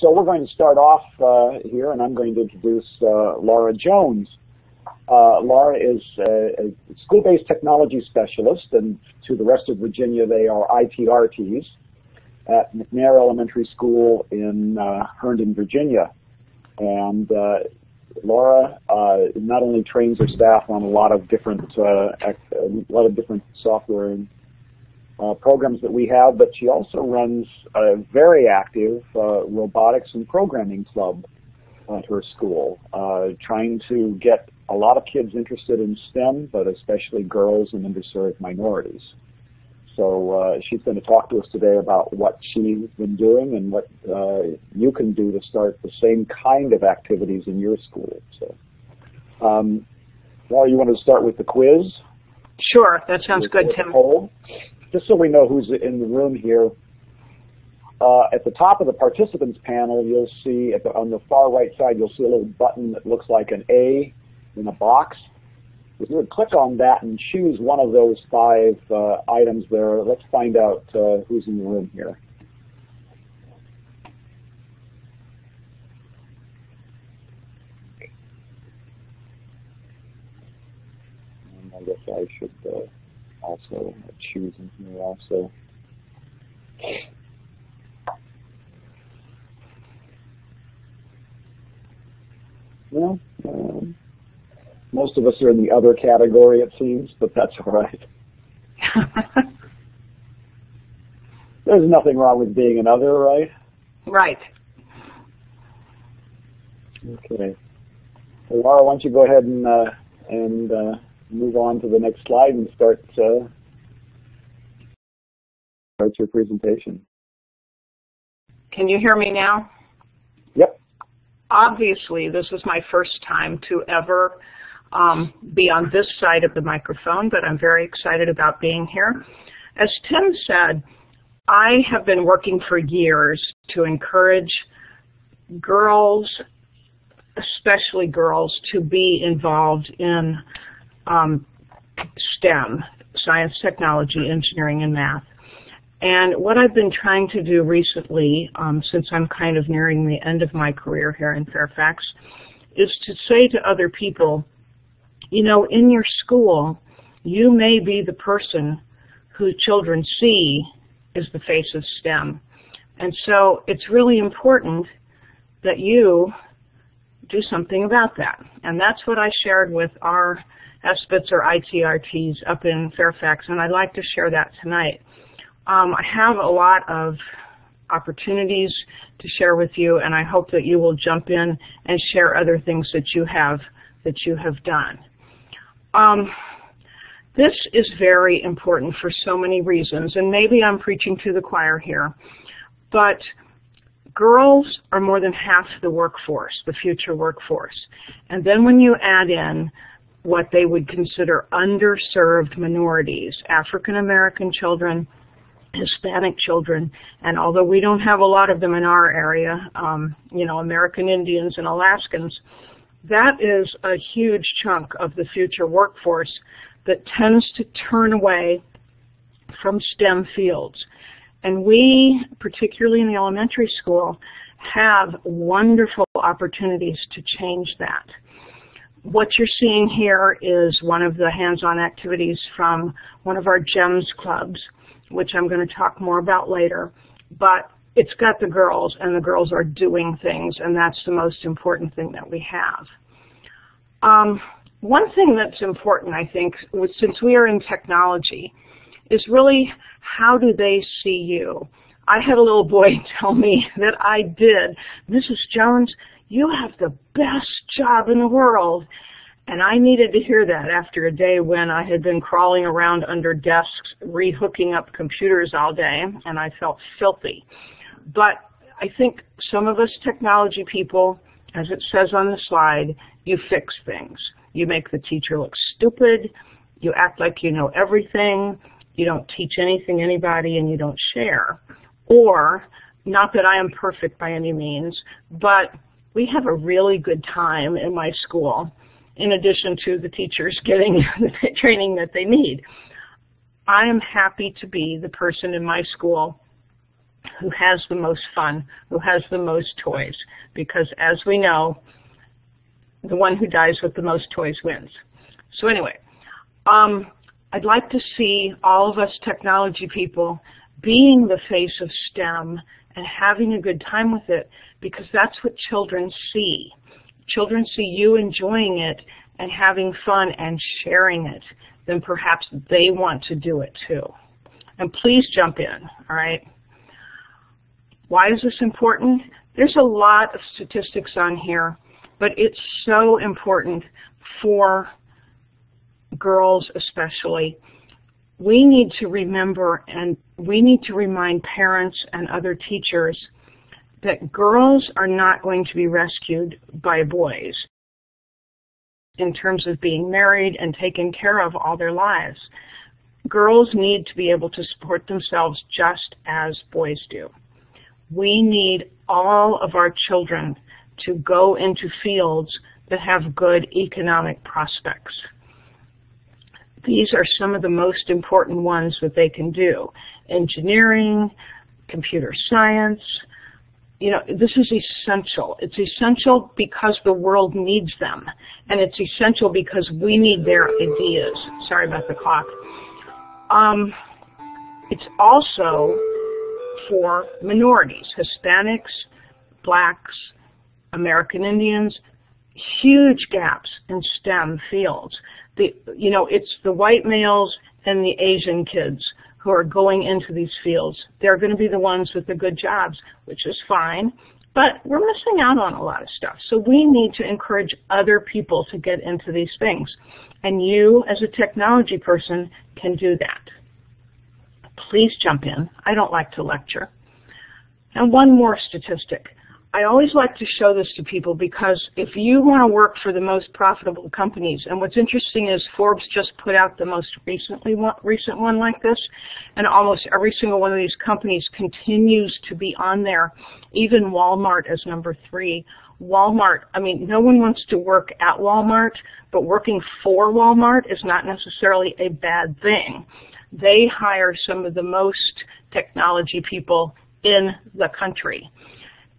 so we're going to start off here, and I'm going to introduce Laura Jones. Laura is a school-based technology specialist, and to the rest of Virginia, they are ITRTs at McNair Elementary School in Herndon, Virginia. And Laura not only trains her staff on a lot of different software and programs that we have, but she also runs a very active robotics and programming club at her school, trying to get a lot of kids interested in STEM, but especially girls and underserved minorities. So she's going to talk to us today about what she's been doing and what you can do to start the same kind of activities in your school. So, Laura, you want to start with the quiz? Sure, that sounds good, Tim. Just so we know who's in the room here, at the top of the participants panel, you'll see on the far right side, you'll see a little button that looks like an A in a box. If you would click on that and choose one of those 5 items there, let's find out who's in the room here. And I guess I should also choose in here also. Well, most of us are in the other category, it seems, but that's all right. There's nothing wrong with being another, right? Right. Okay. So Laura, why don't you go ahead and move on to the next slide and start your presentation. Can you hear me now? Yep. Obviously, this is my first time to ever be on this side of the microphone, but I'm very excited about being here. As Tim said, I have been working for years to encourage girls, especially girls, to be involved in STEM, science, technology, engineering, and math. And what I've been trying to do recently, since I'm kind of nearing the end of my career here in Fairfax, is to say to other people, you know, in your school, you may be the person who children see as the face of STEM. And so it's really important that you do something about that. And that's what I shared with our SBITs or ITRTs up in Fairfax, and I'd like to share that tonight. I have a lot of opportunities to share with you, and I hope that you will jump in and share other things that you have done. This is very important for so many reasons, and maybe I'm preaching to the choir here, but girls are more than half the workforce, the future workforce. And then when you add in what they would consider underserved minorities, African American children, Hispanic children, and although we don't have a lot of them in our area, you know, American Indians and Alaskans, that is a huge chunk of the future workforce that tends to turn away from STEM fields. And we, particularly in the elementary school, have wonderful opportunities to change that. What you're seeing here is one of the hands-on activities from one of our GEMS clubs, which I'm going to talk more about later. But it's got the girls, and the girls are doing things, and that's the most important thing that we have. One thing that's important, I think, since we are in technology, is really how do they see you? I had a little boy tell me that I did, Mrs. Jones, you have the best job in the world. And I needed to hear that after a day when I had been crawling around under desks, rehooking up computers all day, and I felt filthy. But I think some of us technology people, as it says on the slide, you fix things. You make the teacher look stupid, you act like you know everything, you don't teach anything anybody, and you don't share. Or, not that I am perfect by any means, but we have a really good time in my school, in addition to the teachers getting the training that they need. I am happy to be the person in my school who has the most fun, who has the most toys. Because as we know, the one who dies with the most toys wins. So anyway, I'd like to see all of us technology people being the face of STEM and having a good time with it, because that's what children see. Children see you enjoying it and having fun and sharing it. Then perhaps they want to do it too. And please jump in, all right? Why is this important? There's a lot of statistics on here, but it's so important for girls especially. We need to remember, and we need to remind parents and other teachers that girls are not going to be rescued by boys in terms of being married and taken care of all their lives. Girls need to be able to support themselves just as boys do. We need all of our children to go into fields that have good economic prospects. These are some of the most important ones that they can do. Engineering, computer science. You know, this is essential. It's essential because the world needs them. And it's essential because we need their ideas. Sorry about the clock. It's also for minorities, Hispanics, blacks, American Indians, huge gaps in STEM fields. It's the white males and the Asian kids who are going into these fields. They're going to be the ones with the good jobs, which is fine, but we're missing out on a lot of stuff. So we need to encourage other people to get into these things. And you, as a technology person, can do that. Please jump in. I don't like to lecture. And one more statistic. I always like to show this to people because if you want to work for the most profitable companies, and what's interesting is Forbes just put out the most recent one like this, and almost every single one of these companies continues to be on there, even Walmart as number 3. Walmart, I mean, no one wants to work at Walmart, but working for Walmart is not necessarily a bad thing. They hire some of the most technology people in the country.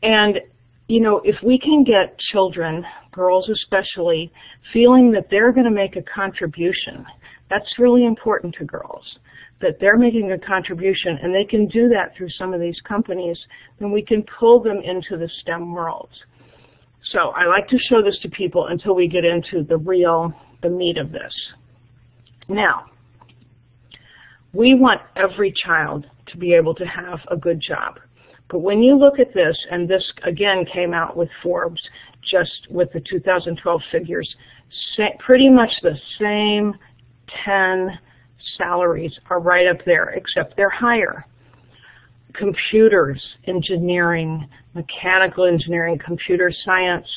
And, you know, if we can get children, girls especially, feeling that they're going to make a contribution, that's really important to girls, that they're making a contribution and they can do that through some of these companies, then we can pull them into the STEM worlds. So I like to show this to people until we get into the meat of this. Now, we want every child to be able to have a good job. But when you look at this, and this again came out with Forbes, just with the 2012 figures, pretty much the same 10 salaries are right up there, except they're higher. Computers, engineering, mechanical engineering, computer science,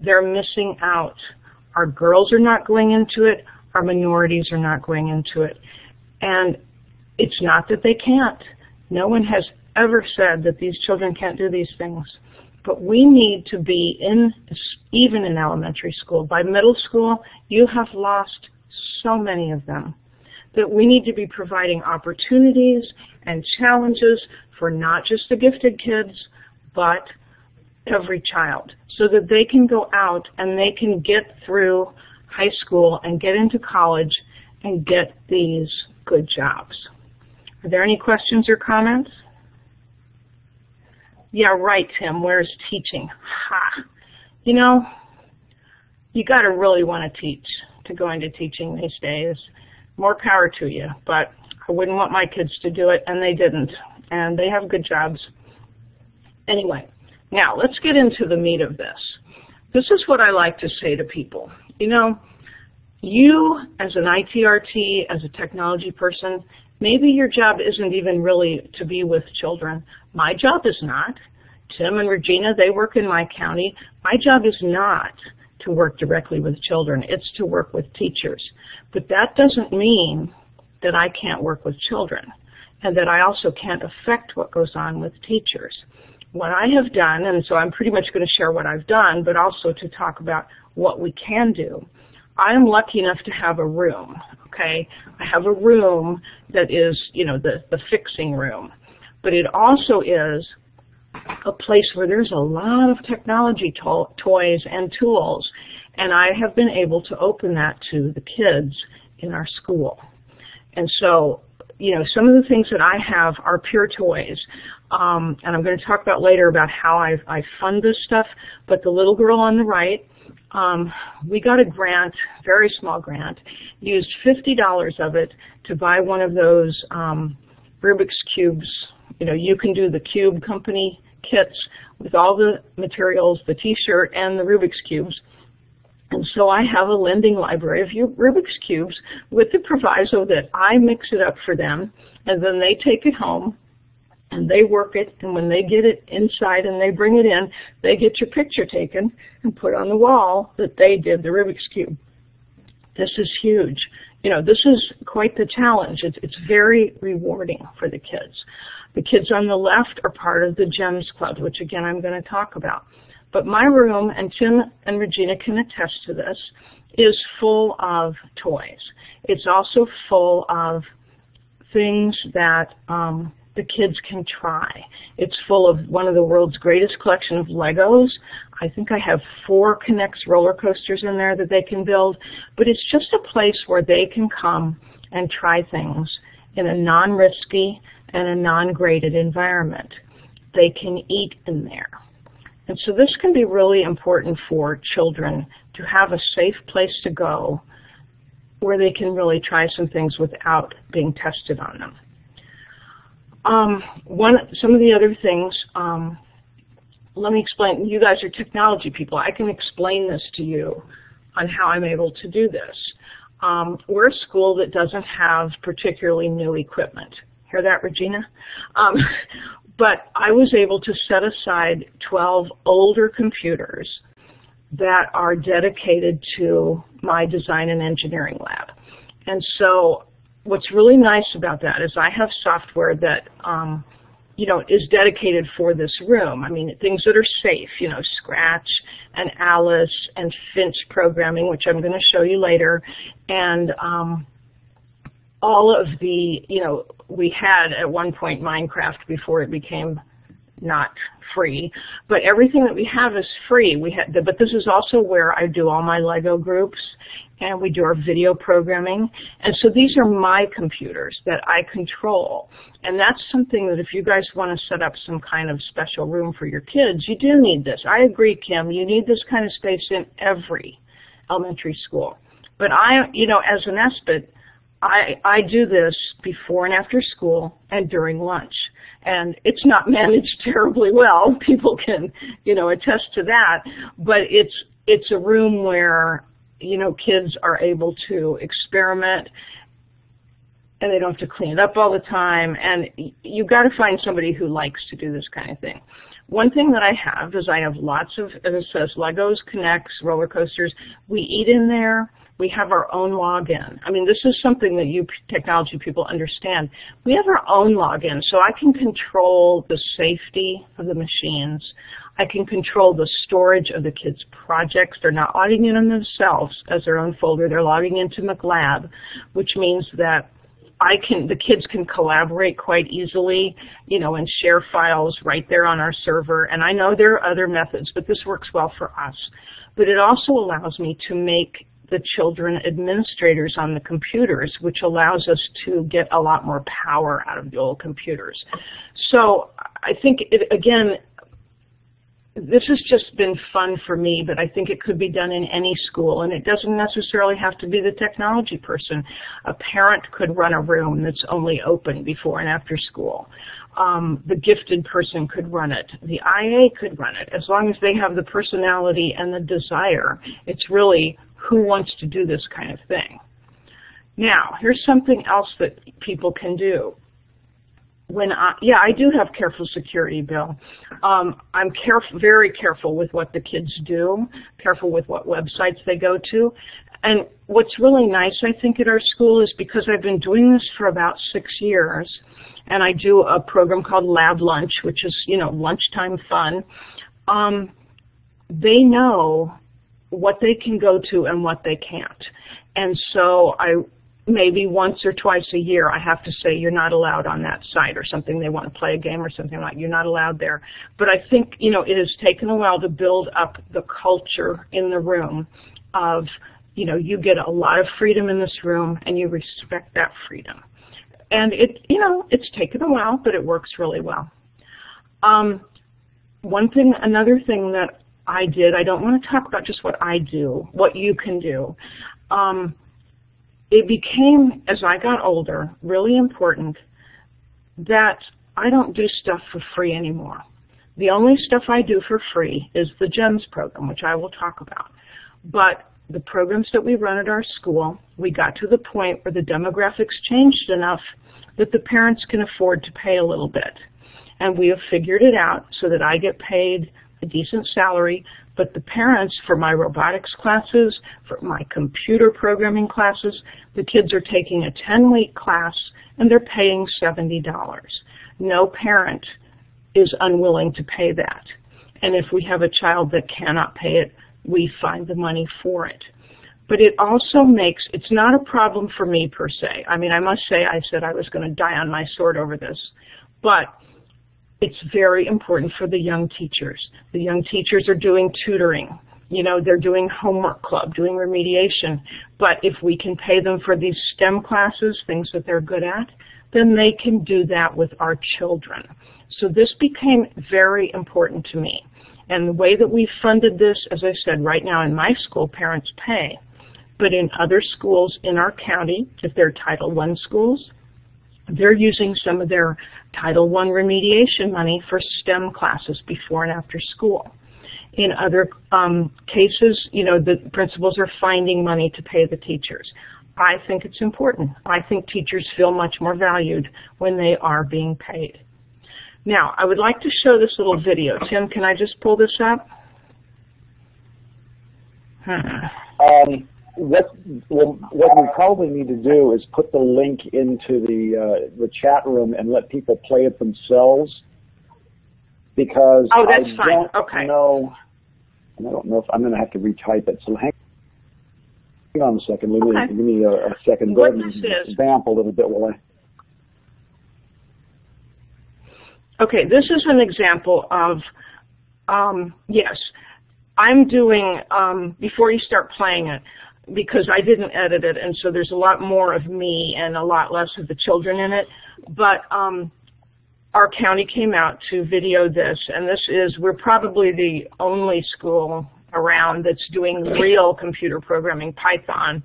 they're missing out. Our girls are not going into it. Our minorities are not going into it. And it's not that they can't. No one has ever said that these children can't do these things. But we need to be even in elementary school. By middle school, you have lost so many of them. That we need to be providing opportunities and challenges for not just the gifted kids, but every child, so that they can go out and they can get through high school and get into college and get these good jobs. Are there any questions or comments? Yeah, right, Tim. Where's teaching? Ha! You know, you got to really want to teach to go into teaching these days. More power to you, but I wouldn't want my kids to do it, and they didn't. And they have good jobs. Anyway, now let's get into the meat of this. This is what I like to say to people. You know, you as an ITRT, as a technology person, maybe your job isn't even really to be with children. My job is not. Tim and Regina, they work in my county. My job is not to work directly with children. It's to work with teachers. But that doesn't mean that I can't work with children and that I also can't affect what goes on with teachers. What I have done, and so I'm pretty much going to share what I've done, but also to talk about what we can do. I am lucky enough to have a room, okay? I have a room that is, you know, the fixing room. but it also is a place where there's a lot of technology toys and tools, and I have been able to open that to the kids in our school. And so, you know, some of the things that I have are pure toys, and I'm going to talk about later about how I fund this stuff, but the little girl on the right, we got a grant, very small grant, used $50 of it to buy one of those Rubik's Cubes. You know, you can do the Cube Company kits with all the materials, the t-shirt, and the Rubik's Cubes. And so I have a lending library of Rubik's Cubes with the proviso that I mix it up for them, and then they take it home, and they work it, and when they get it inside and they bring it in, they get your picture taken and put on the wall that they did the Rubik's Cube. This is huge. You know, this is quite the challenge. It's very rewarding for the kids. The kids on the left are part of the GEMS Club, which again I'm going to talk about. But my room, and Tim and Regina can attest to this, is full of toys. It's also full of things that the kids can try. It's full of one of the world's greatest collection of Legos. I think I have 4 K'NEX roller coasters in there that they can build, but it's just a place where they can come and try things in a non-risky and a non-graded environment. They can eat in there. And so this can be really important for children to have a safe place to go where they can really try some things without being tested on them. Some of the other things, let me explain. You guys are technology people. I can explain this to you on how I'm able to do this. We're a school that doesn't have particularly new equipment. Hear that, Regina? But I was able to set aside 12 older computers that are dedicated to my design and engineering lab. And so what's really nice about that is I have software that you know, is dedicated for this room. I mean, things that are safe, you know, Scratch and Alice and Finch programming, which I'm going to show you later, and all of the, you know, we had at one point Minecraft before it became not free, but everything that we have is free. But this is also where I do all my Lego groups, and we do our video programming. And so these are my computers that I control. And that's something that if you guys want to set up some kind of special room for your kids, you do need this. I agree, Kim, you need this kind of space in every elementary school. But I, you know, as an ESPID, I do this before and after school and during lunch. And it's not managed terribly well. People can, you know, attest to that. But it's a room where, you know, kids are able to experiment, and they don't have to clean it up all the time. And you've got to find somebody who likes to do this kind of thing. One thing that I have is I have lots of, as it says, Legos, K'NEX, roller coasters. We eat in there. We have our own login. I mean, this is something that you technology people understand. We have our own login, so I can control the safety of the machines. I can control the storage of the kids' projects. They're not logging in on themselves as their own folder. They're logging into McLab, which means that the kids can collaborate quite easily, you know, and share files right there on our server. And I know there are other methods, but this works well for us. But it also allows me to make the children administrators on the computers, which allows us to get a lot more power out of the old computers. So I think, again, this has just been fun for me, but I think it could be done in any school, and it doesn't necessarily have to be the technology person. A parent could run a room that's only open before and after school. The gifted person could run it. The IA could run it. As long as they have the personality and the desire, it's really who wants to do this kind of thing. Now, here's something else that people can do. I do have careful security, Bill. I'm very careful with what the kids do, careful with what websites they go to. And what's really nice, I think, at our school is because I've been doing this for about 6 years, and I do a program called Lab Lunch, which is, you know, lunchtime fun. They know what they can go to and what they can't. And so maybe once or twice a year I have to say you're not allowed on that site or something. They want to play a game or something like you're not allowed there. But I think, you know, it has taken a while to build up the culture in the room of, you know, you get a lot of freedom in this room and you respect that freedom. And it, you know, it's taken a while, but it works really well. Another thing that I did, I don't want to talk about just what I do, what you can do. It became, as I got older, really important that I don't do stuff for free anymore. The only stuff I do for free is the GEMS program, which I will talk about. But the programs that we run at our school, we got to the point where the demographics changed enough that the parents can afford to pay a little bit. And we have figured it out so that I get paid a decent salary, but the parents, for my robotics classes, for my computer programming classes, the kids are taking a 10-week class and they're paying $70. No parent is unwilling to pay that. And if we have a child that cannot pay it, we find the money for it. But it also makes, it's not a problem for me per se. I mean, I must say, I said I was going to die on my sword over this, but it's very important for the young teachers. The young teachers are doing tutoring. You know, they're doing homework club, doing remediation. But if we can pay them for these STEM classes, things that they're good at, then they can do that with our children. So this became very important to me. And the way that we funded this, as I said, right now in my school, parents pay. But in other schools in our county, if they're Title I schools, they're using some of their Title I remediation money for STEM classes before and after school. In other cases, you know, the principals are finding money to pay the teachers. I think it's important. I think teachers feel much more valued when they are being paid. Now, I would like to show this little video. Tim, can I just pull this up? What we probably need to do is put the link into the chat room and let people play it themselves, because that's I fine. don't know, and I don't know if I'm going to have to retype it. So hang on a second. Give me a second. What this is, vamp a little bit while I. Okay, this is an example of, yes, I'm doing, before you start playing it, because I didn't edit it, and so there's a lot more of me and a lot less of the children in it, but our county came out to video this, and this is, we're probably the only school around that's doing real computer programming, Python,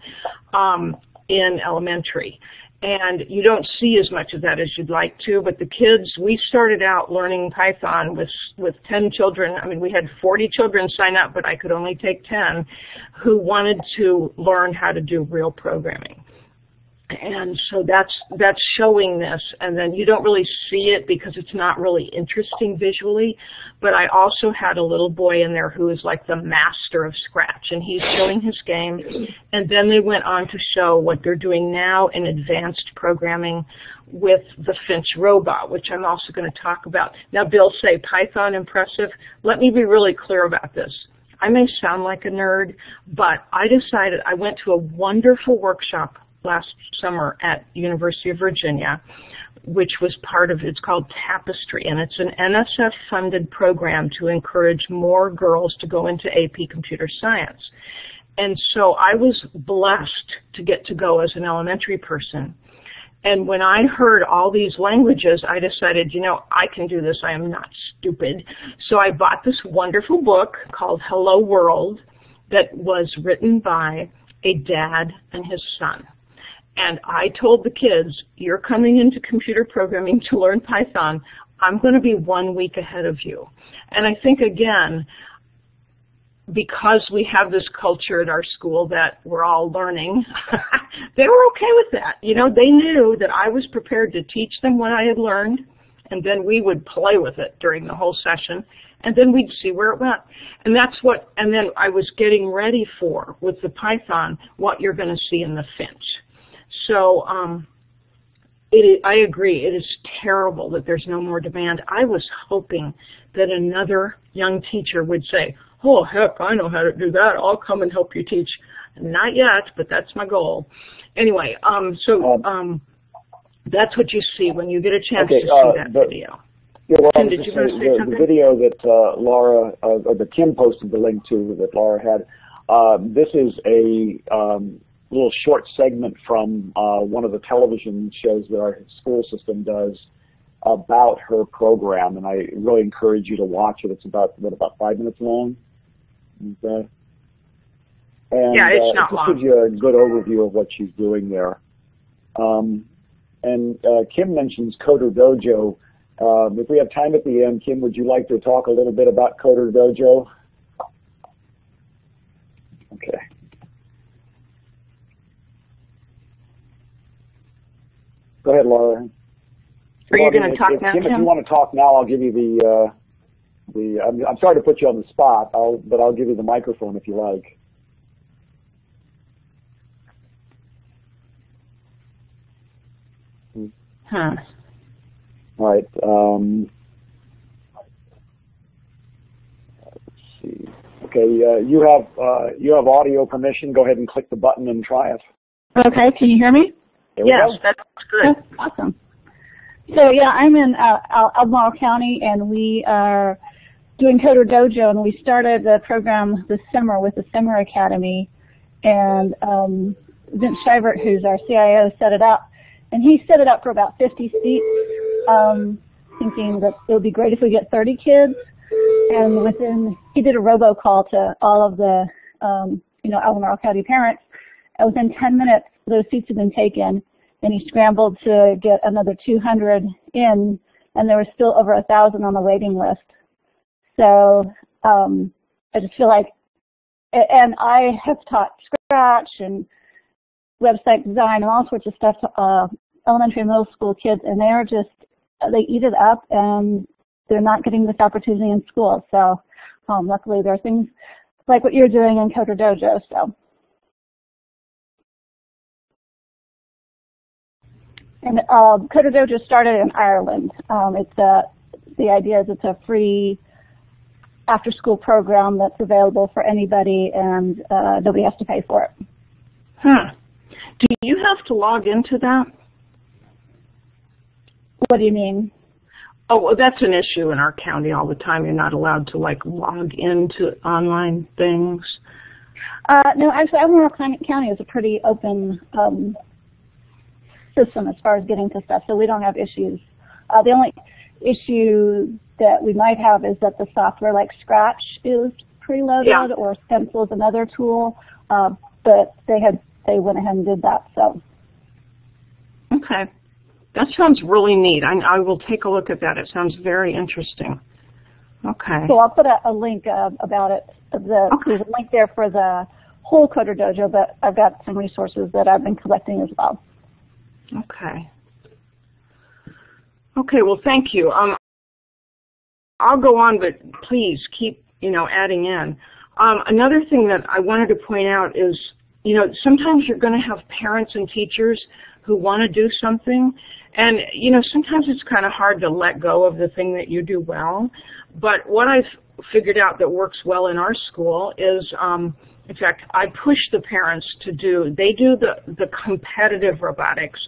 in elementary. And you don't see as much of that as you'd like to, but the kids, we started out learning Python with 10 children. I mean, we had 40 children sign up, but I could only take 10 who wanted to learn how to do real programming. And so that's showing this, and then you don't really see it because it's not really interesting visually, but I also had a little boy in there who is like the master of Scratch, and he's showing his game, and then they went on to show what they're doing now in advanced programming with the Finch robot, which I'm also going to talk about. Now, Bill, say Python impressive. Let me be really clear about this. I may sound like a nerd, but I decided, I went to a wonderful workshop last summer at University of Virginia, which was part of, it's called Tapestry, and it's an NSF-funded program to encourage more girls to go into AP Computer Science. And so I was blessed to get to go as an elementary person. And when I heard all these languages, I decided, you know, I can do this. I am not stupid. So I bought this wonderful book called Hello World that was written by a dad and his son. And I told the kids, you're coming into computer programming to learn Python. I'm going to be 1 week ahead of you. And I think, again, because we have this culture at our school that we're all learning, they were okay with that. You know, they knew that I was prepared to teach them what I had learned, and then we would play with it during the whole session, and then we'd see where it went. And that's what, and then I was getting ready for, with the Python, what you're going to see in the Finch. So I agree. It is terrible that there's no more demand. I was hoping that another young teacher would say, oh, heck, I know how to do that. I'll come and help you teach. Not yet, but that's my goal. Anyway, that's what you see when you get a chance to see that video. Yeah, well, Kim, did you want to say something? The video that Laura, or that Kim posted the link to that Laura had, this is a little short segment from one of the television shows that our school system does about her program, and I really encourage you to watch it. It's about 5 minutes long. Okay. And yeah, it's not it long. gives you a good overview of what she's doing there. And Kim mentions Coder Dojo. If we have time at the end, Kim, would you like to talk a little bit about Coder Dojo? Okay. Go ahead, Laura. Are you going to talk now, Kim? Kim? If you want to talk now, I'll give you I'm sorry to put you on the spot, but I'll give you the microphone if you like. Huh. All right. Let's see. Okay, you have audio permission. Go ahead and click the button and try it. Okay, can you hear me? Yes, that's good. Oh, awesome. So yeah, I'm in Albemarle County, and we are doing Coder Dojo, and we started the program this summer with the Summer Academy, and Vince Shivert, who's our CIO, set it up, and he set it up for about 50 seats, thinking that it would be great if we get 30 kids, and he did a robocall to all of the Albemarle County parents, and within 10 minutes those seats had been taken, and he scrambled to get another 200 in, and there was still over 1,000 on the waiting list. So I just feel like, and I have taught Scratch and website design and all sorts of stuff to elementary and middle school kids, and they eat it up, and they're not getting this opportunity in school. So luckily there are things like what you're doing in Coder Dojo. So. And Coder Dojo started in Ireland. The idea is it's a free after-school program that's available for anybody, and nobody has to pay for it. Huh. Do you have to log into that? What do you mean? Oh, well, that's an issue in our county all the time. You're not allowed to, log into online things. No, actually, Albemarle County is a pretty open system as far as getting to stuff, so we don't have issues. The only issue that we might have is that the software like Scratch is preloaded, yeah. Or Stencil is another tool, but they went ahead and did that. So. Okay. That sounds really neat. I will take a look at that. It sounds very interesting. Okay. So I'll put a link about it. There's a link there for the whole Coder Dojo, but I've got some resources that I've been collecting as well. Okay. Okay, well, thank you. I'll go on, but please keep, adding in. Another thing that I wanted to point out is, sometimes you're going to have parents and teachers who want to do something, and, sometimes it's kind of hard to let go of the thing that you do well. But what I've figured out that works well in our school is, in fact, I push the parents to they do the competitive robotics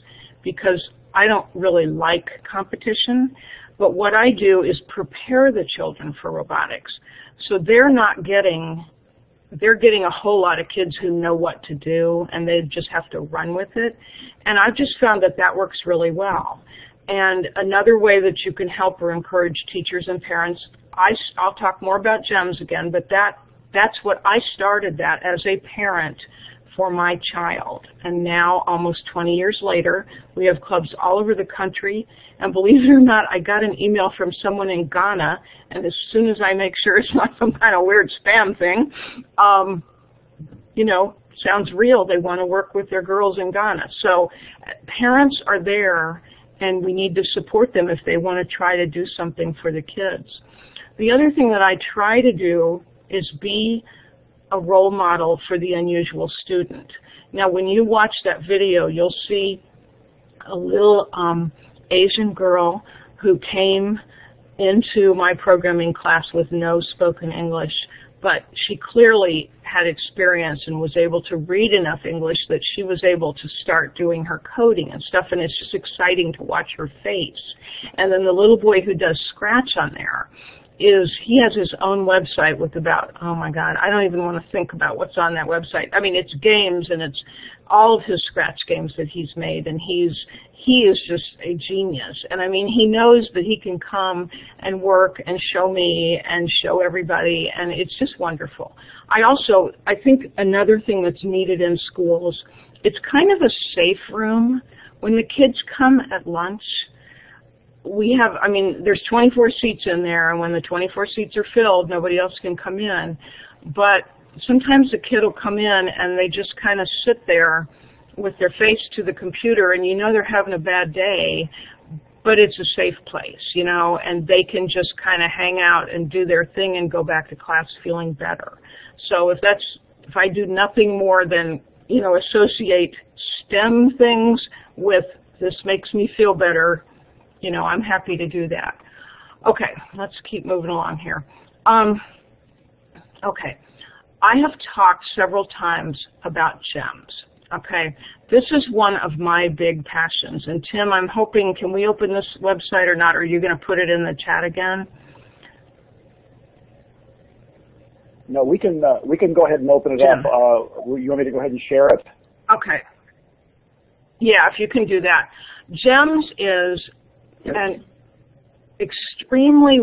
because I don't really like competition, but what I do is prepare the children for robotics. So they're getting a whole lot of kids who know what to do, and they just have to run with it. And I've just found that works really well. And another way that you can help or encourage teachers and parents, I'll talk more about GEMS again, but that's what I started that as a parent for my child. And now, almost 20 years later, we have clubs all over the country. And believe it or not, I got an email from someone in Ghana, and as soon as I make sure it's not some kind of weird spam thing, sounds real. They want to work with their girls in Ghana. So parents are there, and we need to support them if they want to try to do something for the kids. The other thing that I try to do is be a role model for the unusual student. Now, when you watch that video, you'll see a little Asian girl who came into my programming class with no spoken English, but she clearly had experience and was able to read enough English that she was able to start doing her coding and stuff, and it's just exciting to watch her face. And then the little boy who does Scratch on there, he has his own website with about, oh my God, I don't even want to think about what's on that website. I mean, it's games, and it's all of his Scratch games that he's made, and he is just a genius. And I mean, he knows that he can come and work and show me and show everybody, and it's just wonderful. I think another thing that's needed in schools, it's kind of a safe room. When the kids come at lunch, there's 24 seats in there, and when the 24 seats are filled, nobody else can come in. But sometimes the kid will come in and they just kind of sit there with their face to the computer, and you know they're having a bad day, but it's a safe place, you know, and they can just kind of hang out and do their thing and go back to class feeling better. So if I do nothing more than, you know, associate STEM things with this makes me feel better, you know, I'm happy to do that. Okay, let's keep moving along here. Okay, I have talked several times about GEMS. Okay, this is one of my big passions. And Tim, I'm hoping, can we open this website or not? Or are you going to put it in the chat again? No, we can go ahead and open it up. You want me to go ahead and share it? Okay. Yeah, if you can do that. GEMS is an extremely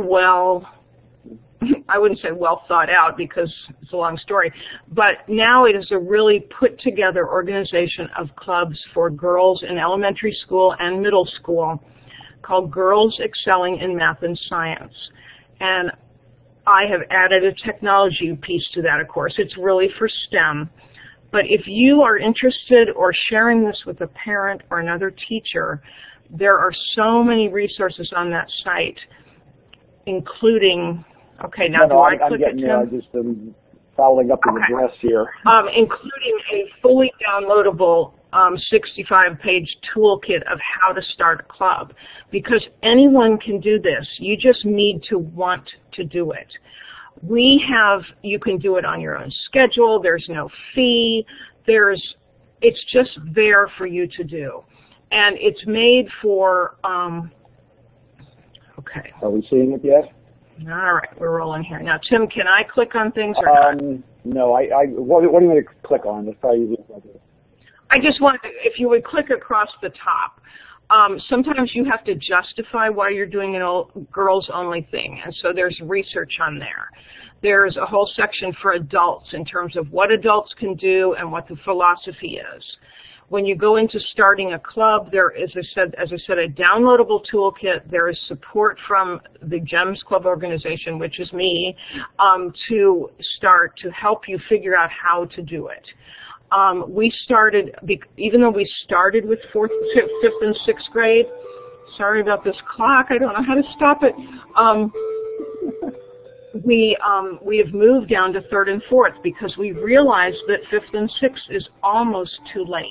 I wouldn't say well thought out because it's a long story, but now it is a really put together organization of clubs for girls in elementary school and middle school called Girls Excelling in Math and Science. And I have added a technology piece to that, of course. It's really for STEM. But if you are interested or sharing this with a parent or another teacher, there are so many resources on that site, including, okay, now do I click it, Tim? I just am following up the address here. Including a fully downloadable 65-page toolkit of how to start a club, because anyone can do this. You just need to want to do it. You can do it on your own schedule. There's no fee. It's just there for you to do. And it's made for, okay. Are we seeing it yet? All right, we're rolling here. Now, Tim, can I click on things or not? No, what do you want to click on? That's probably easier. I just wanted to, if you would click across the top. Sometimes you have to justify why you're doing a girls-only thing, and so there's research on there. There's a whole section for adults in terms of what adults can do and what the philosophy is. When you go into starting a club, there is, as I said, a downloadable toolkit. There is support from the GEMS Club organization, which is me, to help you figure out how to do it. We started, even though we started with 4th, 5th, and 6th grade, sorry about this clock, I don't know how to stop it, we have moved down to 3rd and 4th because we realized that 5th and 6th is almost too late.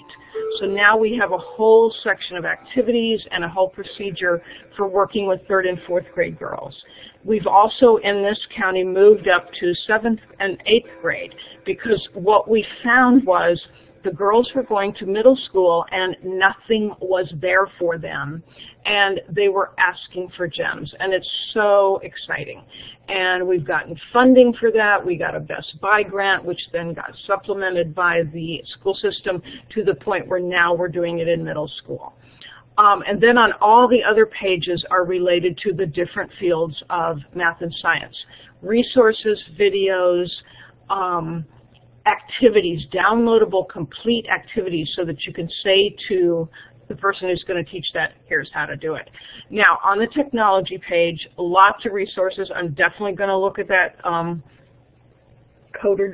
So now we have a whole section of activities and a whole procedure for working with 3rd and 4th grade girls. We've also in this county moved up to 7th and 8th grade because what we found was the girls were going to middle school and nothing was there for them, and they were asking for GEMS, and it's so exciting. And we've gotten funding for that. We got a Best Buy grant, which then got supplemented by the school system to the point where now we're doing it in middle school. And then on all the other pages are related to the different fields of math and science. Resources, videos, activities, downloadable complete activities so that you can say to the person who's going to teach that, here's how to do it. Now, on the technology page, lots of resources. I'm definitely going to look at that Coder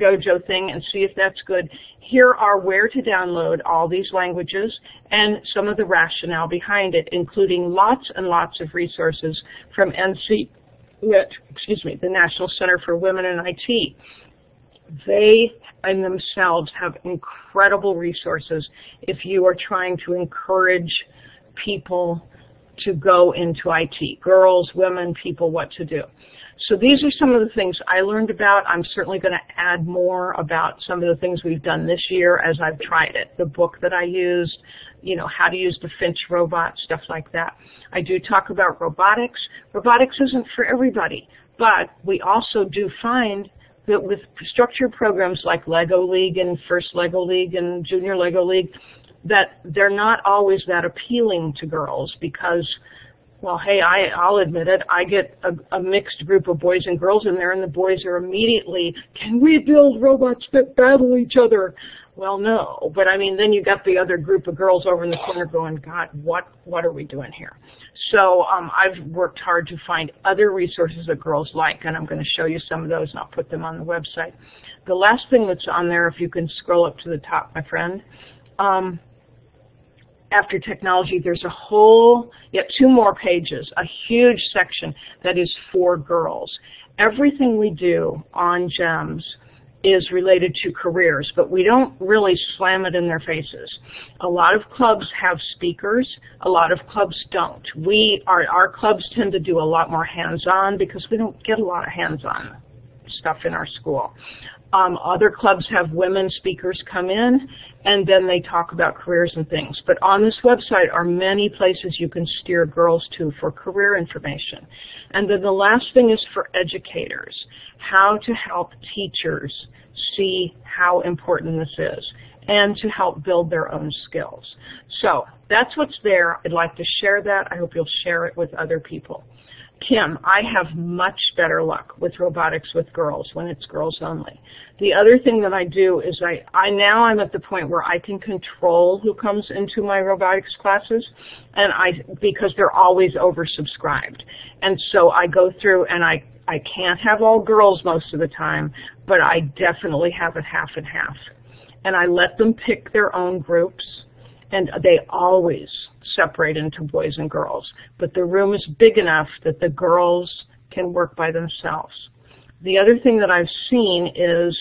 Dojo thing and see if that's good. Here are where to download all these languages and some of the rationale behind it, including lots and lots of resources from the National Center for Women in IT. They in themselves have incredible resources if you are trying to encourage people to go into IT, girls, women, people, what to do. So these are some of the things I learned about. I'm certainly going to add more about some of the things we've done this year as I've tried it. The book that I used, you know, how to use the Finch robot, stuff like that. I do talk about robotics. Robotics isn't for everybody, but we also do find that with structured programs like Lego League and First Lego League and Junior Lego League, that they're not always that appealing to girls because, well, hey, I'll admit it, I get a mixed group of boys and girls in there, and the boys are immediately, can we build robots that battle each other? Well, no, but I mean, then you got the other group of girls over in the corner going, God, what are we doing here? So I've worked hard to find other resources that girls like, and I'm going to show you some of those, and I'll put them on the website. The last thing that's on there, if you can scroll up to the top, my friend, after technology, there's a whole, yet 2 more pages, a huge section that is for girls. Everything we do on GEMS is related to careers, but we don't really slam it in their faces. A lot of clubs have speakers, a lot of clubs don't. Our clubs tend to do a lot more hands-on because we don't get a lot of hands-on stuff in our school. Other clubs have women speakers come in, and then they talk about careers and things. But on this website are many places you can steer girls to for career information. And then the last thing is for educators, how to help teachers see how important this is and to help build their own skills. So that's what's there. I'd like to share that. I hope you'll share it with other people. Kim, I have much better luck with robotics with girls when it's girls only. The other thing that I do is now I'm at the point where I can control who comes into my robotics classes, and because they're always oversubscribed. And so I go through and I can't have all girls most of the time, but I definitely have it half and half. And I let them pick their own groups. And they always separate into boys and girls. But the room is big enough that the girls can work by themselves. The other thing that I've seen is,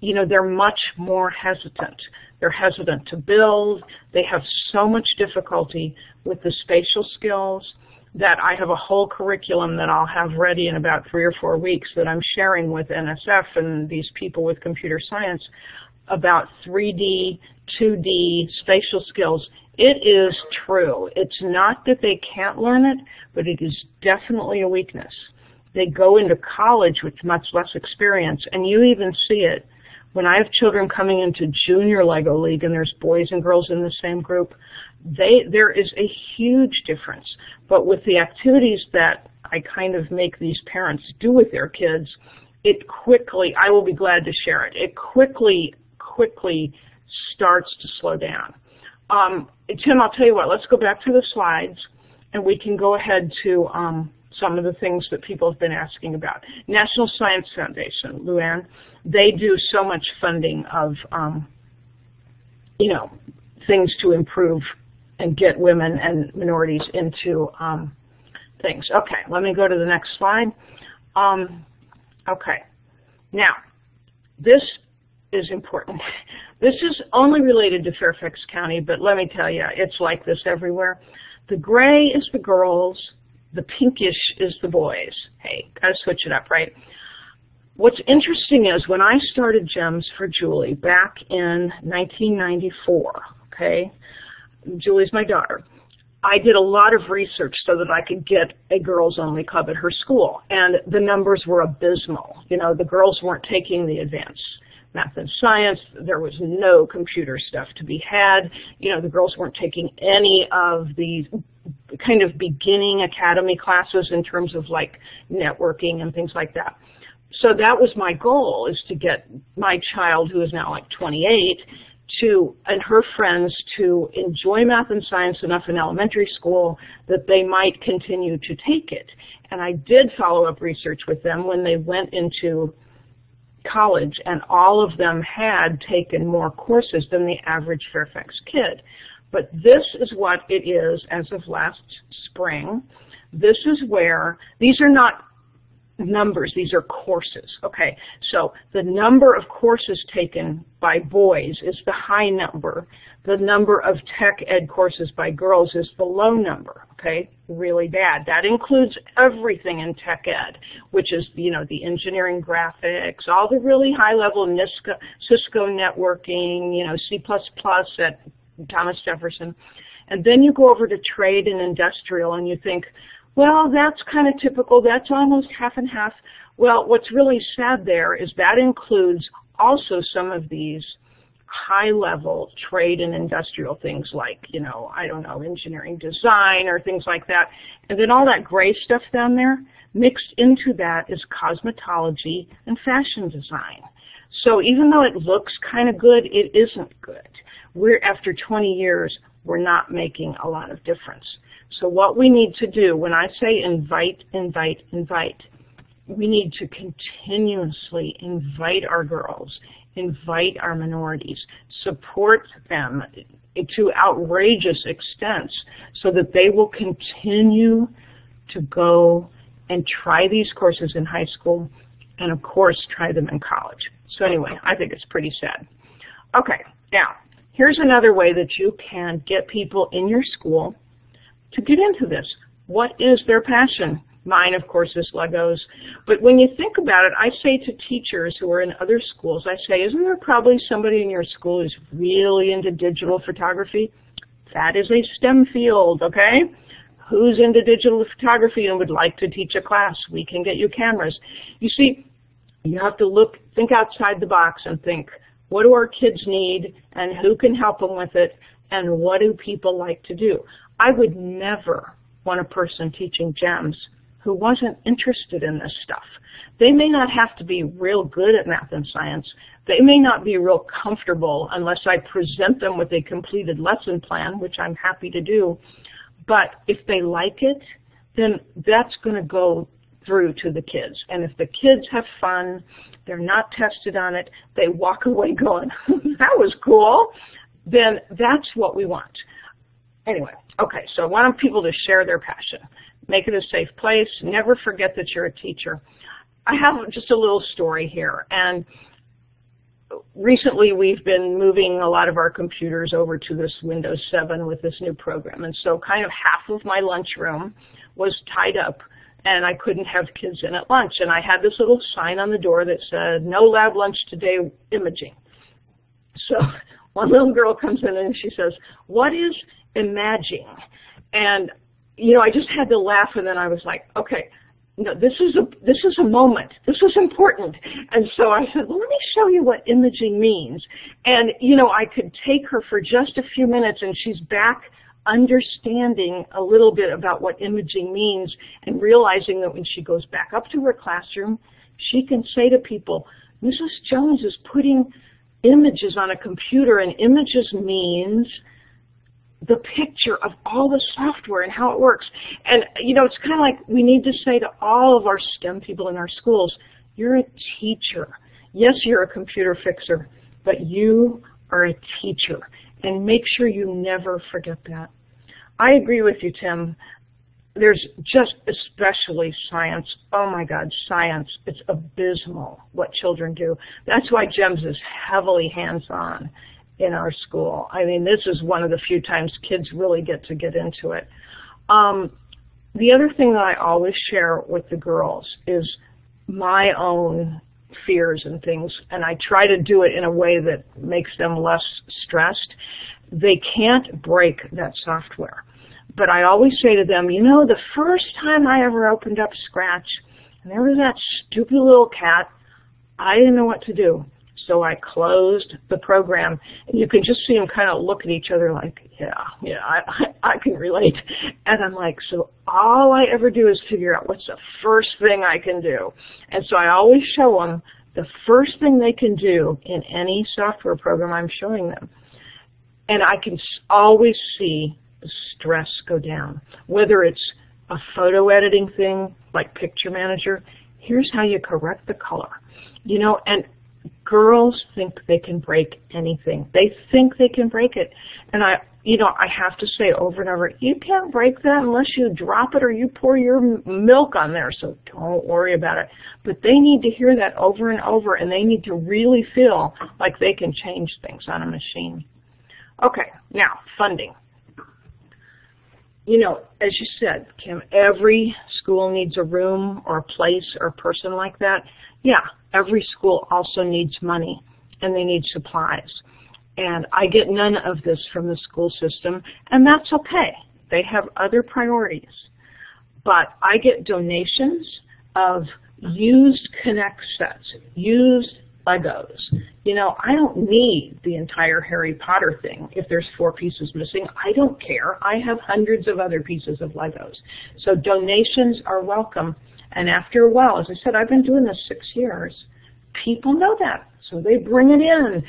you know, they're much more hesitant. They're hesitant to build. They have so much difficulty with the spatial skills that I have a whole curriculum that I'll have ready in about 3 or 4 weeks that I'm sharing with NSF and these people with computer science about 3D, 2D, spatial skills. It is true. It's not that they can't learn it, but it is definitely a weakness. They go into college with much less experience, and you even see it. When I have children coming into Junior Lego League and there's boys and girls in the same group, there is a huge difference. But with the activities that I kind of make these parents do with their kids, it quickly, I will be glad to share it, it quickly starts to slow down. Tim, I'll tell you what, let's go back to the slides and we can go ahead to some of the things that people have been asking about. National Science Foundation, Luann, they do so much funding of, you know, things to improve and get women and minorities into things. Okay, let me go to the next slide. Okay, now, this is important. This is only related to Fairfax County, but let me tell you, it's like this everywhere. The gray is the girls, the pinkish is the boys. Hey, gotta switch it up, right? What's interesting is when I started GEMS for Julie back in 1994, okay, Julie's my daughter, I did a lot of research so that I could get a girls-only club at her school, and the numbers were abysmal. You know, the girls weren't taking the advanced math and science. There was no computer stuff to be had. You know, the girls weren't taking any of the kind of beginning academy classes in terms of like networking and things like that. So that was my goal, is to get my child, who is now like 28, and her friends to enjoy math and science enough in elementary school that they might continue to take it. And I did follow-up research with them when they went into college, and all of them had taken more courses than the average Fairfax kid. But this is what it is as of last spring. This is where, these are not numbers. These are courses. Okay, so the number of courses taken by boys is the high number. The number of tech ed courses by girls is the low number. Okay, really bad. That includes everything in tech ed, which is, you know, the engineering, graphics, all the really high level Cisco networking, you know, C++ at Thomas Jefferson. And then you go over to trade and industrial and you think, well, that's kind of typical. That's almost half and half. Well, what's really sad there is that includes also some of these high-level trade and industrial things like, you know, I don't know, engineering design or things like that. And then all that gray stuff down there, mixed into that is cosmetology and fashion design. So even though it looks kind of good, it isn't good. After 20 years, we're not making a lot of difference. So what we need to do, when I say invite, invite, invite, we need to continuously invite our girls, invite our minorities, support them to outrageous extents so that they will continue to go and try these courses in high school and, of course, try them in college. So anyway, I think it's pretty sad. Okay, now, here's another way that you can get people in your school to get into this. What is their passion? Mine, of course, is Legos. But when you think about it, I say to teachers who are in other schools, I say, isn't there probably somebody in your school who's really into digital photography? That is a STEM field, okay? Who's into digital photography and would like to teach a class? We can get you cameras. You see, you have to think outside the box and think, what do our kids need and who can help them with it and what do people like to do? I would never want a person teaching GEMS who wasn't interested in this stuff. They may not have to be real good at math and science. They may not be real comfortable unless I present them with a completed lesson plan, which I'm happy to do. But if they like it, then that's going to go through to the kids. And if the kids have fun, they're not tested on it, they walk away going, that was cool, then that's what we want. Anyway, okay, so I want people to share their passion. Make it a safe place. Never forget that you're a teacher. I have just a little story here. And recently we've been moving a lot of our computers over to this Windows 7 with this new program. And so kind of half of my lunchroom was tied up and I couldn't have kids in at lunch. And I had this little sign on the door that said, no lab lunch today, imaging. So one little girl comes in and she says, what is imaging? And, you know, I just had to laugh and then I was like, okay, no, this is a moment. This is important. And so I said, well, let me show you what imaging means. And, you know, I could take her for just a few minutes and she's back understanding a little bit about what imaging means and realizing that when she goes back up to her classroom, she can say to people, Mrs. Jones is putting images on a computer, and images means the picture of all the software and how it works. And, you know, it's kind of like we need to say to all of our STEM people in our schools, you're a teacher. Yes, you're a computer fixer, but you are a teacher. And make sure you never forget that. I agree with you, Tim. There's just especially science. Oh, my God, science. It's abysmal what children do. That's why GEMS is heavily hands-on in our school. I mean, this is one of the few times kids really get into it. The other thing that I always share with the girls is my own fears and things, and I try to do it in a way that makes them less stressed. They can't break that software. But I always say to them, you know, the first time I ever opened up Scratch, and there was that stupid little cat, I didn't know what to do. So I closed the program, and you can just see them kind of look at each other like, yeah, I can relate. And I'm like, so all I ever do is figure out what's the first thing I can do. And so I always show them the first thing they can do in any software program I'm showing them. And I can always see the stress go down. Whether it's a photo editing thing like Picture Manager, here's how you correct the color. You know, and Girls think they can break anything. They think they can break it. And I have to say over and over, you can't break that unless you drop it or you pour your milk on there, so don't worry about it. But they need to hear that over and over, and they need to really feel like they can change things on a machine. Okay, now, funding. As you said, Kim, every school needs a room or a place or a person like that. Yeah, every school also needs money, and they need supplies. And I get none of this from the school system, and that's okay. They have other priorities. But I get donations of used Connect sets, used Legos. I don't need the entire Harry Potter thing. If there's 4 pieces missing, I don't care. I have hundreds of other pieces of Legos. So donations are welcome. And after a while, as I said, I've been doing this 6 years. People know that, so they bring it in.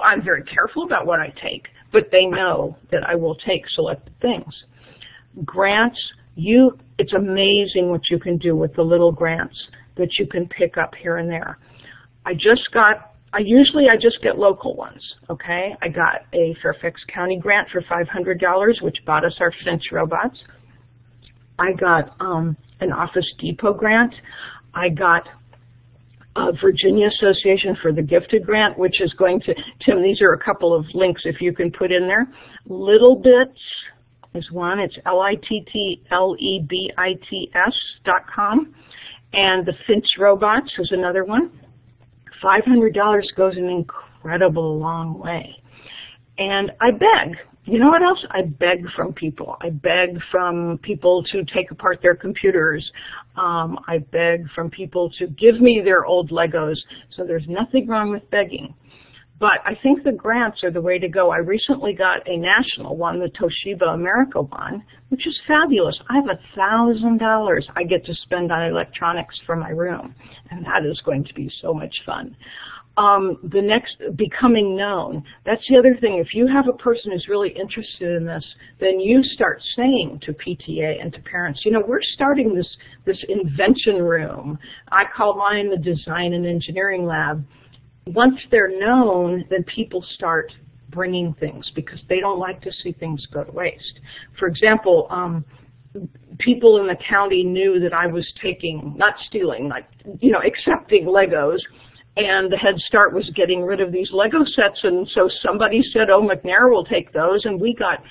I'm very careful about what I take, but they know that I will take selected things. Grants, it's amazing what you can do with the little grants that you can pick up here and there. I usually just get local ones, okay? I got a Fairfax County grant for $500, which bought us our Finch robots. I got an Office Depot grant. I got Virginia Association for the Gifted grant, which is going to, Tim, these are a couple of links if you can put in there. Little Bits is one. It's LITTLEBITS.com. And the Finch Robots is another one. $500 goes an incredible long way. And I beg. You know what else? I beg from people. I beg from people to take apart their computers. I beg from people to give me their old Legos. So there's nothing wrong with begging. But I think the grants are the way to go. I recently got a national one, the Toshiba America one, which is fabulous. I have $1,000 I get to spend on electronics for my room, and that is going to be so much fun. The next, becoming known. That's the other thing. If you have a person who's really interested in this, then you start saying to PTA and to parents, we're starting this invention room. I call mine the Design and Engineering Lab. Once they're known, then people start bringing things because they don't like to see things go to waste. For example, people in the county knew that I was taking, not stealing, accepting Legos, and the Head Start was getting rid of these Lego sets, and so somebody said, oh, McNair will take those, and we got,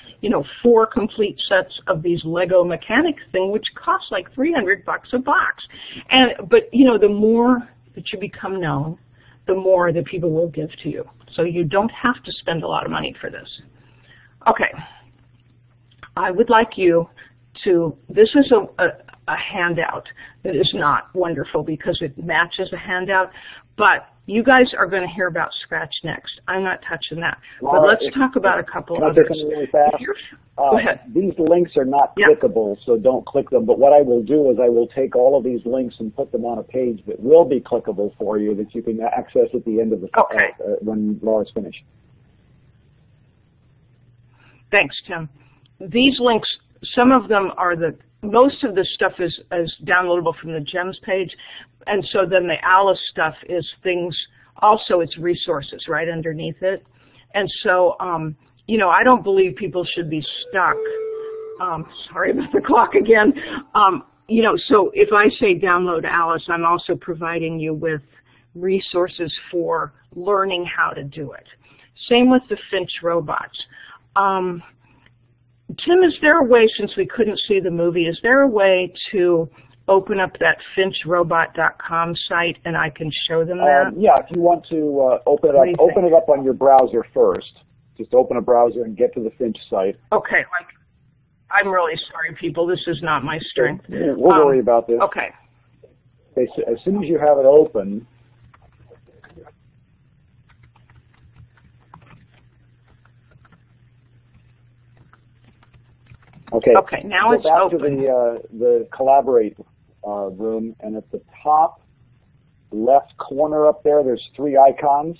4 complete sets of these Lego mechanics thing, which cost like $300 a box. But the more that you become known, the more that people will give to you. So you don't have to spend a lot of money for this. Okay. I would like you to, this is a handout that is not wonderful because it matches a handout, but you guys are going to hear about Scratch next. I'm not touching that. But let's talk about a couple of others. Really fast? Go ahead. These links are not clickable, so don't click them. But what I will do is I will take all of these links and put them on a page that will be clickable for you that you can access at the end of the when Laura's finished. Thanks, Tim. These links, some of them are most of the stuff is downloadable from the GEMS page, and so then the Alice stuff is things, also it's resources right underneath it. And so, I don't believe people should be stuck. Sorry about the clock again. So if I say download Alice, I'm also providing you with resources for learning how to do it. Same with the Finch robots. Tim, is there a way, since we couldn't see the movie, is there a way to open up that finchrobot.com site and I can show them that? Yeah, if you want to open it up on your browser first. Just open a browser and get to the Finch site. Okay. I'm really sorry, people. This is not my strength. We'll worry about this. Okay. As soon as you have it open, Okay, now it's open. Go back to the Collaborate room, and at the top left corner up there, there's 3 icons.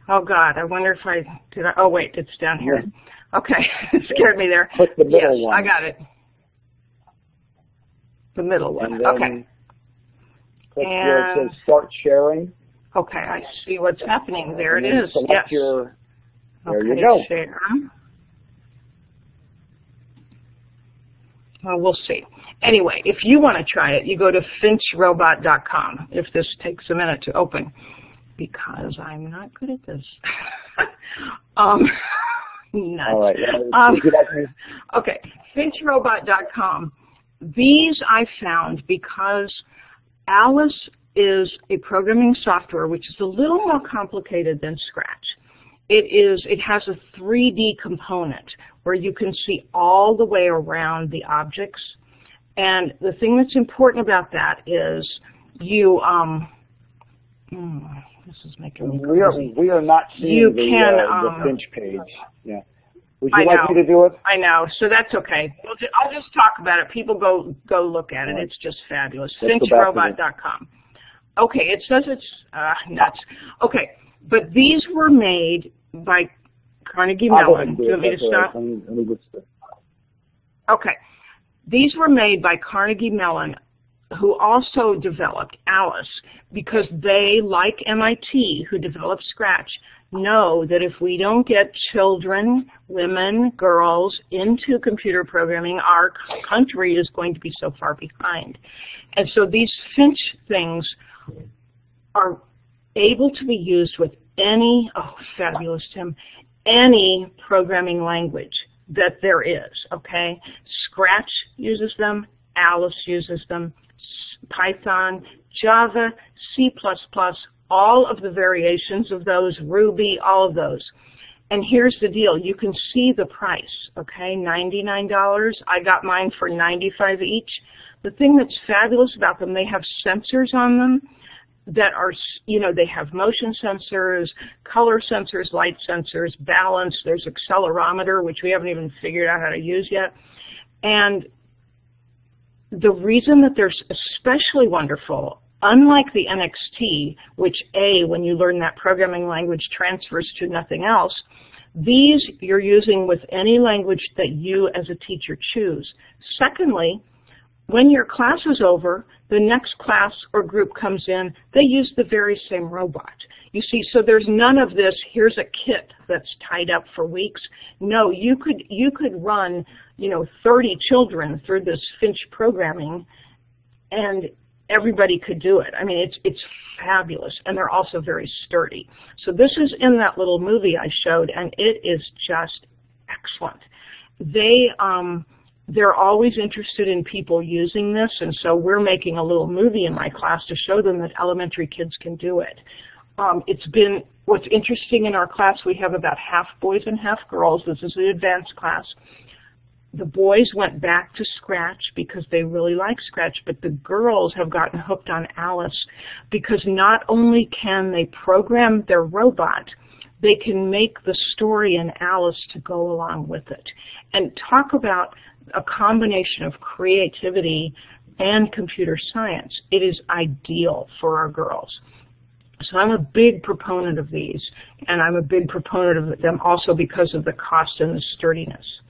Oh, God, I wonder if oh, wait, it's down here. Okay, it scared me there. Click the middle one. I got it. The middle one, and then, okay. Click where it says Start Sharing. Okay, I see what's happening. There it is. Select Yes. There you go. Share. Well, we'll see. Anyway, if you want to try it, you go to finchrobot.com, if this takes a minute to open, because I'm not good at this. Nuts. All right. Okay, finchrobot.com. These I found because Alice is a programming software which is a little more complicated than Scratch. It has a 3D component where you can see all the way around the objects. And the thing that's important about that is you, this is making me crazy. We are not seeing the Finch page. Yeah. Would you like me to do it? I know, so that's okay. I'll just talk about it. People go look at it. It's just fabulous. FinchRobot.com. Okay, it says it's nuts. Okay, but these were made by Carnegie Mellon. Do you want me to stop? Okay. These were made by Carnegie Mellon, who also developed Alice, because they, like MIT, who developed Scratch, know that if we don't get children, women, girls into computer programming, our country is going to be so far behind. And so these Finch things are able to be used with any, oh, fabulous, Tim, any programming language that there is, okay? Scratch uses them, Alice uses them, Python, Java, C++, all of the variations of those, Ruby, all of those. And here's the deal. You can see the price, okay? $99. I got mine for $95 each. The thing that's fabulous about them, they have sensors on them that are, you know, they have motion sensors, color sensors, light sensors, balance. There's accelerometer, which we haven't even figured out how to use yet. And the reason that they're especially wonderful, unlike the NXT, which when you learn that programming language transfers to nothing else, these you're using with any language that you as a teacher choose. Secondly, when your class is over, the next class or group comes in, they use the very same robot. You see, so there's none of this, here's a kit that's tied up for weeks. No, you could run, 30 children through this Finch programming, and everybody could do it. I mean, it's fabulous, and they're also very sturdy. So this is in that little movie I showed, and it is just excellent. They're always interested in people using this, and so we're making a little movie in my class to show them that elementary kids can do it. What's interesting in our class, we have about half boys and half girls. This is the advanced class. The boys went back to Scratch because they really like Scratch, but the girls have gotten hooked on Alice because not only can they program their robot, they can make the story in Alice to go along with it. And talk about a combination of creativity and computer science. It is ideal for our girls. So I'm a big proponent of these, and I'm a big proponent of them also because of the cost and the sturdiness.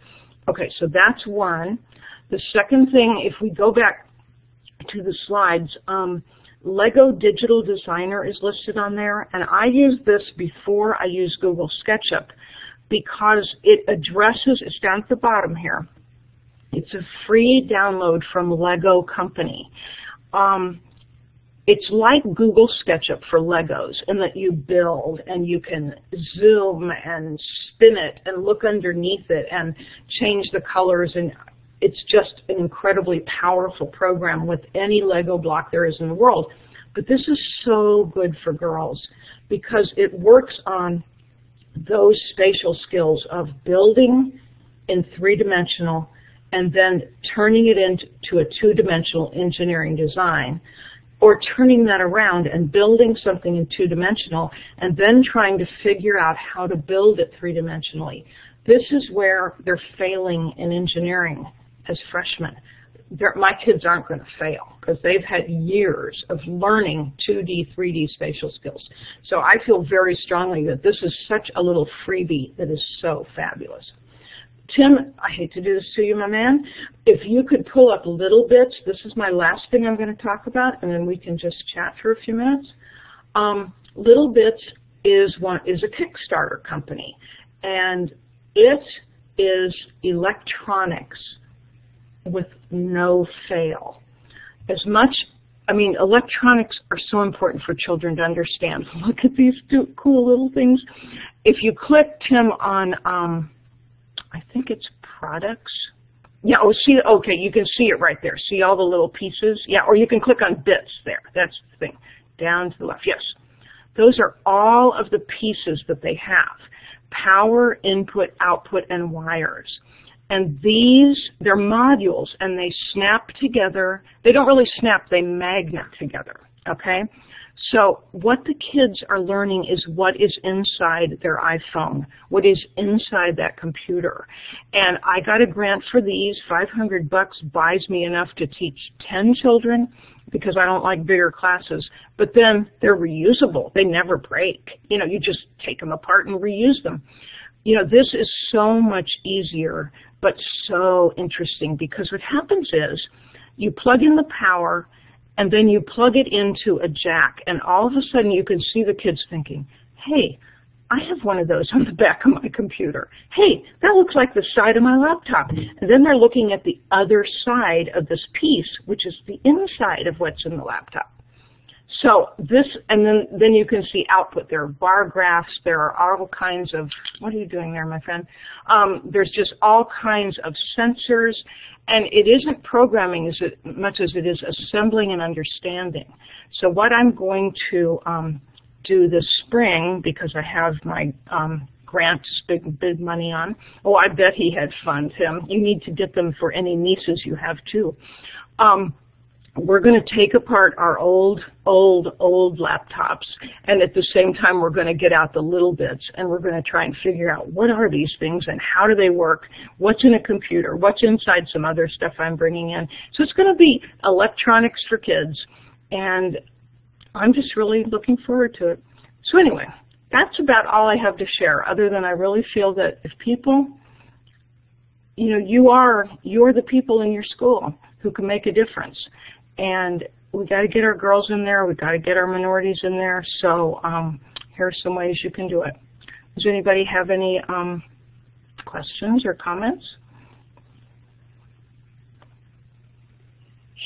Okay, so that's one. The second thing, if we go back to the slides, Lego Digital Designer is listed on there, and I use this before I use Google SketchUp because it addresses, it's down at the bottom here. It's a free download from Lego Company. It's like Google SketchUp for Legos in that you build and you can zoom and spin it and look underneath it and change the colors, and it's just an incredibly powerful program with any Lego block there is in the world. But this is so good for girls because it works on those spatial skills of building in three-dimensional and then turning it into a two-dimensional engineering design, or turning that around and building something in two-dimensional and then trying to figure out how to build it three-dimensionally. This is where they're failing in engineering as freshmen. My kids aren't going to fail because they've had years of learning 2D, 3D spatial skills. So I feel very strongly that this is such a little freebie that is so fabulous. Tim, I hate to do this to you, my man. If you could pull up Little Bits, this is my last thing I'm going to talk about, and then we can just chat for a few minutes. Little Bits is a Kickstarter company, and it is electronics with no fail. Electronics are so important for children to understand. Look at these cool little things. If you click, Tim, on, I think it's products. Yeah, okay, you can see it right there. See all the little pieces? Yeah, or you can click on bits there. That's the thing. Down to the left, yes. Those are all of the pieces that they have. Power, input, output, and wires. And they're modules, and they snap together. They don't really snap, they magnet together, okay? So what the kids are learning is what is inside their iPhone, what is inside that computer. And I got a grant for these. $500 buys me enough to teach 10 children because I don't like bigger classes. But then they're reusable. They never break. You just take them apart and reuse them. This is so much easier, but so interesting, because what happens is you plug in the power and then you plug it into a jack, and all of a sudden you can see the kids thinking, hey, I have one of those on the back of my computer. Hey, that looks like the side of my laptop. And then they're looking at the other side of this piece, which is the inside of what's in the laptop. So this, and then you can see output. There are bar graphs. There are all kinds of, what are you doing there, my friend? There's just all kinds of sensors, and it isn't programming as much as it is assembling and understanding. So what I'm going to do this spring, because I have my grant big money on. Oh, I bet he had fun, Tim. You need to get them for any nieces you have too. We're going to take apart our old laptops, and at the same time we're going to get out the Little Bits, and we're going to try and figure out what are these things and how do they work, what's in a computer, what's inside some other stuff I'm bringing in. So it's going to be electronics for kids, and I'm just really looking forward to it. So anyway, that's about all I have to share, other than I really feel that if people, you're the people in your school who can make a difference. And we got to get our girls in there. We got to get our minorities in there. So here are some ways you can do it. Does anybody have any questions or comments?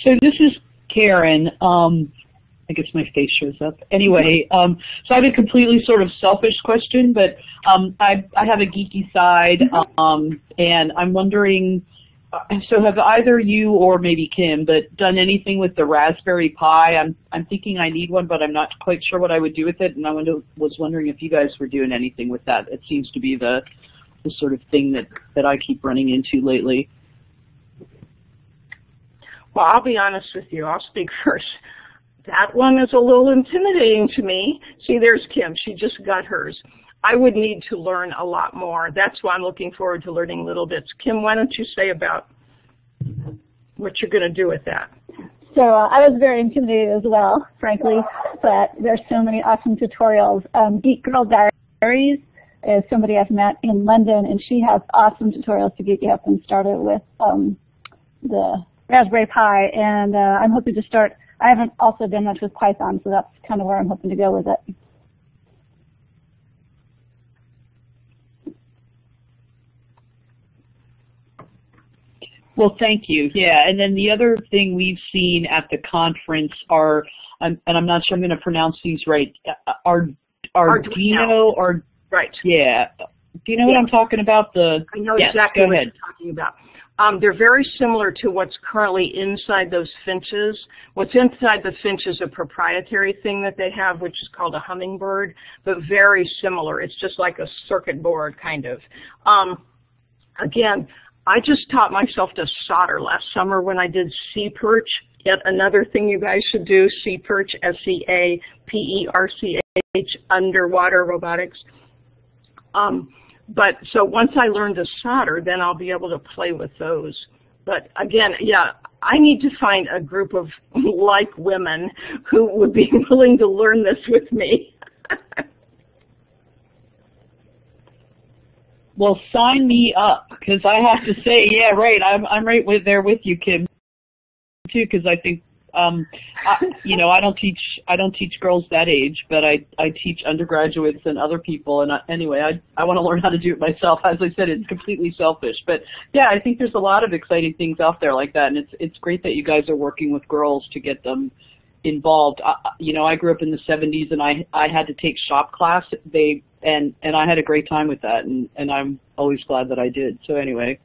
So this is Karen. I guess my face shows up. Anyway, so I have a completely sort of selfish question, but I have a geeky side, and I'm wondering. So have either you or maybe Kim, but done anything with the Raspberry Pi? I'm thinking I need one, but I'm not quite sure what I would do with it, and I was wondering if you guys were doing anything with that. It seems to be the sort of thing that I keep running into lately. Well, I'll be honest with you. I'll speak first. That one is a little intimidating to me. See, there's Kim. She just got hers. I would need to learn a lot more. That's why I'm looking forward to learning Little Bits. Kim, why don't you say about what you're going to do with that? So I was very intimidated as well, frankly, but there's so many awesome tutorials. Geek Girl Diaries is somebody I've met in London, and she has awesome tutorials to get you up and started with the Raspberry Pi, and I'm hoping to start. I haven't also done much with Python, so that's kind of where I'm hoping to go with it. Well, thank you. Yeah, and then the other thing we've seen at the conference are, and I'm not sure I'm going to pronounce these right, Arduino, or right? Yeah. Do you know what I'm talking about? I know exactly what you're talking about. They're very similar to what's currently inside those Finches. What's inside the Finch is a proprietary thing that they have, which is called a hummingbird, but very similar. It's just like a circuit board, kind of. Again, I just taught myself to solder last summer when I did Sea Perch. Yet another thing you guys should do, Sea Perch, S-E-A-P-E-R-C-H, underwater robotics. But so once I learn to solder, then I'll be able to play with those. But again, yeah, I need to find a group of like women who would be willing to learn this with me. Well, sign me up, because I have to say, yeah, right. I'm right there with you, Kim, too, because I think, I don't teach girls that age, but I teach undergraduates and other people. And anyway, I want to learn how to do it myself. As I said, it's completely selfish, but yeah, I think there's a lot of exciting things out there like that, and it's great that you guys are working with girls to get them involved. I grew up in the 70s, and I had to take shop class. And I had a great time with that, and I'm always glad that I did. So anyway,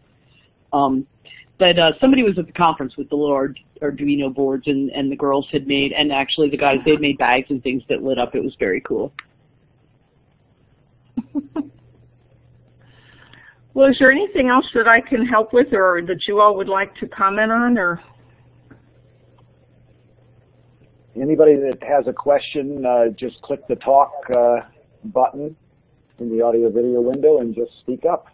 but somebody was at the conference with the little Arduino boards, and the girls had made, and actually the guys, they'd made bags and things that lit up. It was very cool. Well, is there anything else that I can help with, or that you all would like to comment on, or? Anybody that has a question, just click the talk button in the audio video window and just speak up.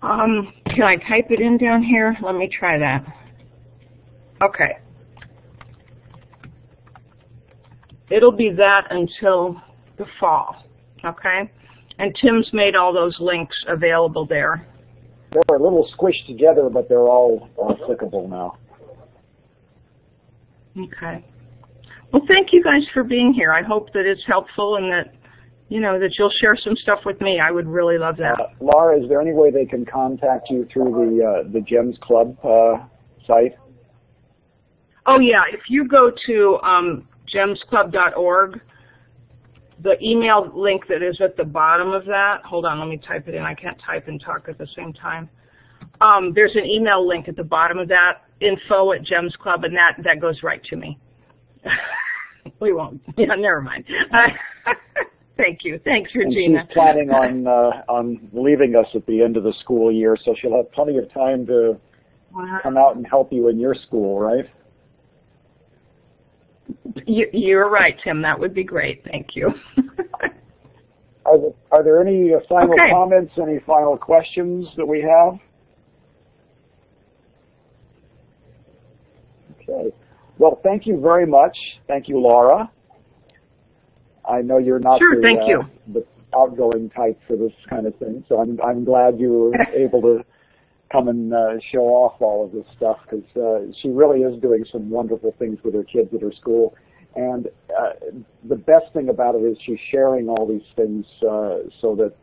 Can I type it in down here? Let me try that. Okay. It'll be that until the fall, okay? And Tim's made all those links available there. They're a little squished together, but they're all clickable now. Okay. Well, thank you guys for being here. I hope that it's helpful and that, that you'll share some stuff with me. I would really love that. Laura, is there any way they can contact you through the GEMS Club site? Oh, yeah. If you go to gemsclub.org, the email link that is at the bottom of that, hold on, let me type it in. I can't type and talk at the same time. There's an email link at the bottom of that, info@gemsclub, and that goes right to me. We won't. Yeah, never mind. Thank you. Thanks, Regina. And she's planning on leaving us at the end of the school year, so she'll have plenty of time to come out and help you in your school, right? You're right, Tim. That would be great. Thank you. Are there any final comments, any final questions that we have? Okay. Well, thank you very much. Thank you, Laura. I know you're not the outgoing type for this kind of thing, so I'm glad you were able to come and show off all of this stuff, because she really is doing some wonderful things with her kids at her school. And the best thing about it is she's sharing all these things so that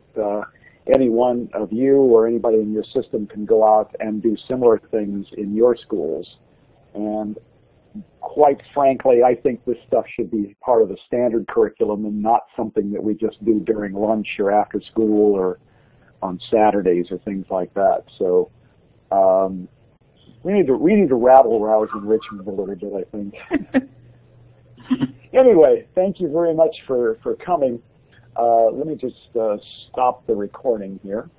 any one of you or anybody in your system can go out and do similar things in your schools. And quite frankly, I think this stuff should be part of the standard curriculum and not something that we just do during lunch or after school or on Saturdays or things like that. So we need to rabble rouse in Richmond a little bit, I think. Anyway, thank you very much for coming. Let me just stop the recording here.